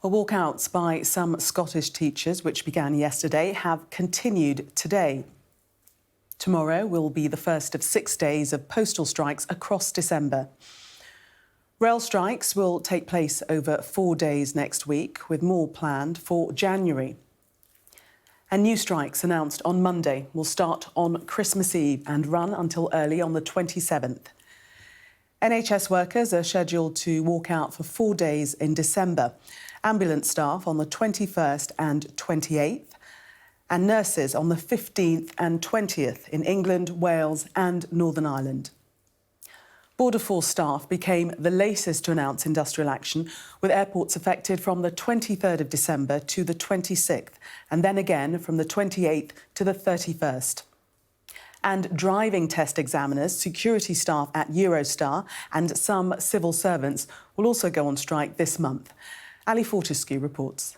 Well, walkouts by some Scottish teachers, which began yesterday, have continued today. Tomorrow will be the first of 6 days of postal strikes across December. Rail strikes will take place over 4 days next week, with more planned for January. And new strikes announced on Monday will start on Christmas Eve and run until early on the 27th. NHS workers are scheduled to walk out for 4 days in December, ambulance staff on the 21st and 28th, and nurses on the 15th and 20th in England, Wales and Northern Ireland. Border Force staff became the latest to announce industrial action, with airports affected from the 23rd of December to the 26th, and then again from the 28th to the 31st. And driving test examiners, security staff at Eurostar and some civil servants will also go on strike this month. Ali Fortescue reports.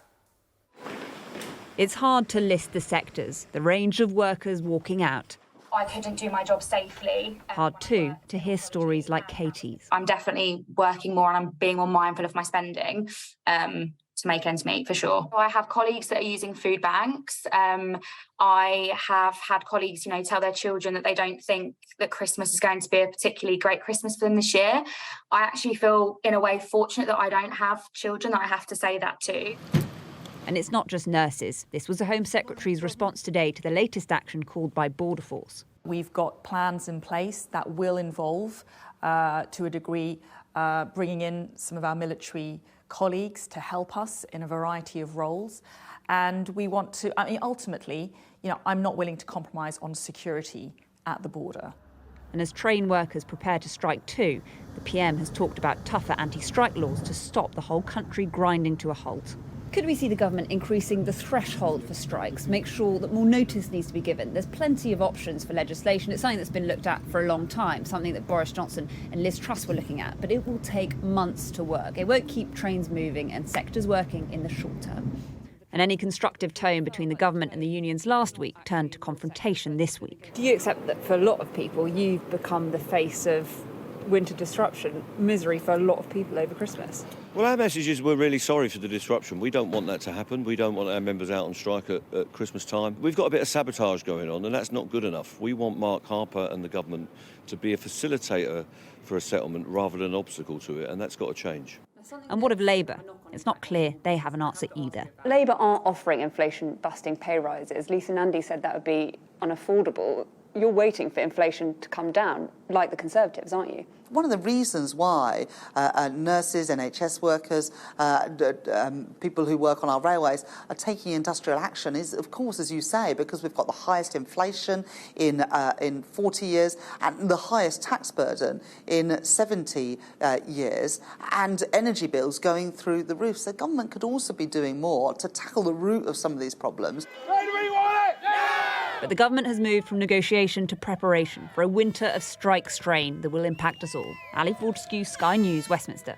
It's hard to list the sectors, the range of workers walking out. I couldn't do my job safely. Hard too to hear stories like Katie's. I'm definitely working more and I'm being more mindful of my spending to make ends meet, for sure. I have colleagues that are using food banks. I have had colleagues, tell their children that they don't think that Christmas is going to be a particularly great Christmas for them this year. I actually feel, in a way, fortunate that I don't have children that I have to say that to. And it's not just nurses. This was the Home Secretary's response today to the latest action called by Border Force. We've got plans in place that will involve, to a degree, bringing in some of our military colleagues to help us in a variety of roles. And we want to, ultimately, I'm not willing to compromise on security at the border. And as train workers prepare to strike too, the PM has talked about tougher anti-strike laws to stop the whole country grinding to a halt. Could we see the government increasing the threshold for strikes, make sure that more notice needs to be given? There's plenty of options for legislation. It's something that's been looked at for a long time, something that Boris Johnson and Liz Truss were looking at, but it will take months to work. It won't keep trains moving and sectors working in the short term. And any constructive tone between the government and the unions last week turned to confrontation this week. Do you accept that for a lot of people, you've become the face of winter disruption, misery for a lot of people over Christmas? Well, our message is we're really sorry for the disruption. We don't want that to happen. We don't want our members out on strike at Christmas time. We've got a bit of sabotage going on, and that's not good enough. We want Mark Harper and the government to be a facilitator for a settlement rather than an obstacle to it, and that's got to change. And what of Labour? It's not clear they have an answer either. Labour aren't offering inflation-busting pay rises. Lisa Nandy said that would be unaffordable. You're waiting for inflation to come down, like the Conservatives, aren't you? One of the reasons why nurses, NHS workers, people who work on our railways are taking industrial action is, of course, as you say, because we've got the highest inflation in 40 years and the highest tax burden in 70 years, and energy bills going through the roof. So government could also be doing more to tackle the root of some of these problems. Where do we want it? Yeah! But the government has moved from negotiation to preparation for a winter of strike strain that will impact us all. Ali Fortescue, Sky News, Westminster.